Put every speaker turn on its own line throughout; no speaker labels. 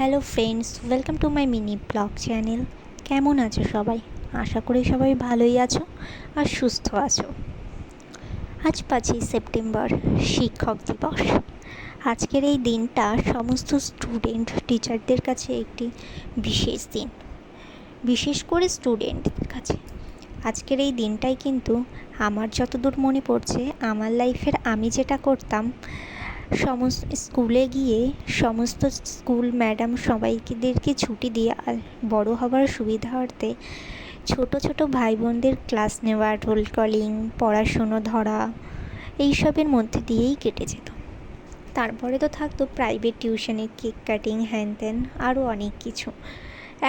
Hello friends, welcome to my mini blog channel. কেমন আছো সবাই? আশা করি সবাই ভালোই আছো আর সুস্থ আছো। আজ 5ই সেপ্টেম্বর, শিক্ষক দিবস। আজকের এই দিনটা সমস্ত স্টুডেন্ট টিচারদের কাছে একটি বিশেষ দিন, বিশেষ করে স্টুডেন্টদের কাছে। আজকের এই দিনটাই কিন্তু আমার যতদূর মনে পড়ছে, আমার লাইফের আমি যেটা করতাম, সমস্ত স্কুলে গিয়ে সমস্ত স্কুল ম্যাডাম সবাইদেরকে ছুটি দিয়ে বড় হবার সুবিধার্থে ছোট ছোট ভাই বোনদের ক্লাস নেওয়া, রোল কলিং, পড়াশুনো ধরা, এইসবের মধ্যে দিয়েই কেটে যেত। তারপরে তো থাকতো প্রাইভেট টিউশনে, কেক কাটিং, হ্যান ত্যান, আরও অনেক কিছু।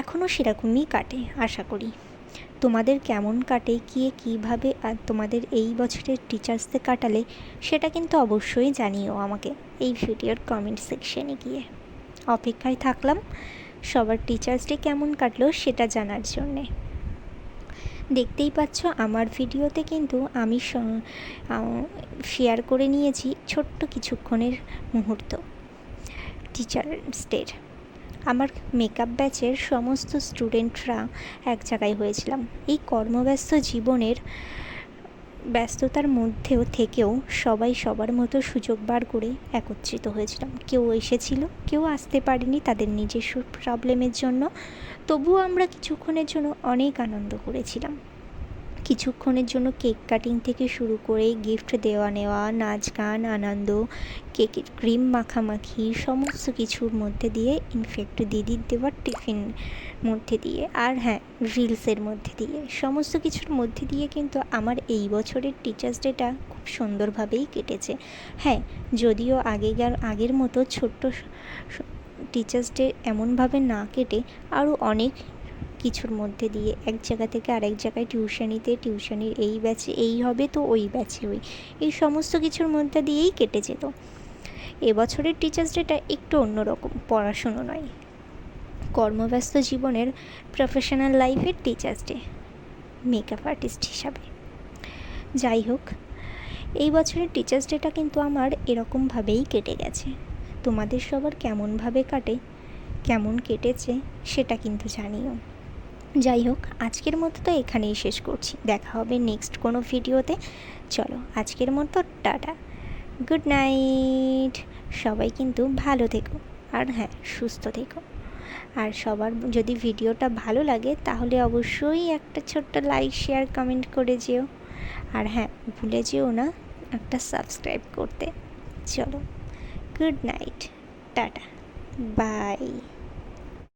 এখনও সেরকমই কাটে আশা করি। তোমাদের কেমন কাটে, কীভাবে আর তোমাদের এই বছরের টিচার্সদের কাটালে, সেটা কিন্তু অবশ্যই জানিও আমাকে এই ভিডিওর কমেন্ট সেকশনে গিয়ে। অপেক্ষায় থাকলাম সবার টিচার্স ডে কেমন কাটলো সেটা জানার জন্যে। দেখতেই পাচ্ছ আমার ভিডিওতে কিন্তু আমি শেয়ার করে নিয়েছি ছোট্ট কিছুক্ষণের মুহূর্ত টিচার্স ডের। আমার মেকআপ ব্যাচের সমস্ত স্টুডেন্টরা এক জায়গায় হয়েছিলাম। এই কর্মব্যস্ত জীবনের ব্যস্ততার মধ্যেও থেকেও সবাই সবার মতো সুযোগ বার করে একত্রিত হয়েছিলাম। কেউ এসেছিল, কেউ আসতে পারেনি তাদের নিজস্ব প্রবলেমের জন্য। তবুও আমরা কিছুক্ষণের জন্য অনেক আনন্দ করেছিলাম। কিছুক্ষণের জন্য কেক কাটিং থেকে শুরু করে গিফট দেওয়া নেওয়া, নাচ গান, আনন্দ, কেকের ক্রিম মাখামাখি, সমস্ত কিছুর মধ্যে দিয়ে, ইনফ্যাক্ট দিদির দেওয়ার টিফিন মধ্যে দিয়ে, আর হ্যাঁ, রিলসের মধ্যে দিয়ে, সমস্ত কিছুর মধ্যে দিয়ে কিন্তু আমার এই বছরের টিচার্স ডেটা খুব সুন্দরভাবেই কেটেছে। হ্যাঁ, যদিও আগের মতো ছোট্ট টিচার্স ডে এমনভাবে না কেটে আরও অনেক কিছুর মধ্যে দিয়ে, এক জায়গা থেকে আরেক জায়গায় টিউশনির এই ব্যাচে এই হবে তো ওই ব্যাচে ওই, এই সমস্ত কিছুর মধ্যে দিয়েই কেটে যেত। এবছরের টিচার্স ডেটা একটু অন্যরকম, পড়াশুনো নয়, কর্মব্যস্ত জীবনের প্রফেশনাল লাইফের টিচার্স ডে মেকআপ আর্টিস্ট হিসাবে। যাই হোক, এই বছরের টিচার্স ডেটা কিন্তু আমার এরকমভাবেই কেটে গেছে। তোমাদের সবার কেমনভাবে কাটে, কেমন কেটেছে সেটা কিন্তু জানিও। যাই হোক, আজকের মতো তো এখানেই শেষ করছি। দেখা হবে নেক্সট কোনো ভিডিওতে। চলো আজকের মতো টাটা, গুড নাইট। সবাই কিন্তু ভালো থেকো আর হ্যাঁ, সুস্থ থেকো। আর সবার যদি ভিডিওটা ভালো লাগে তাহলে অবশ্যই একটা ছোট্ট লাইক, শেয়ার, কমেন্ট করে যেও। আর হ্যাঁ, ভুলে যেও না একটা সাবস্ক্রাইব করতে। চলো, গুড নাইট, টাটা, বাই।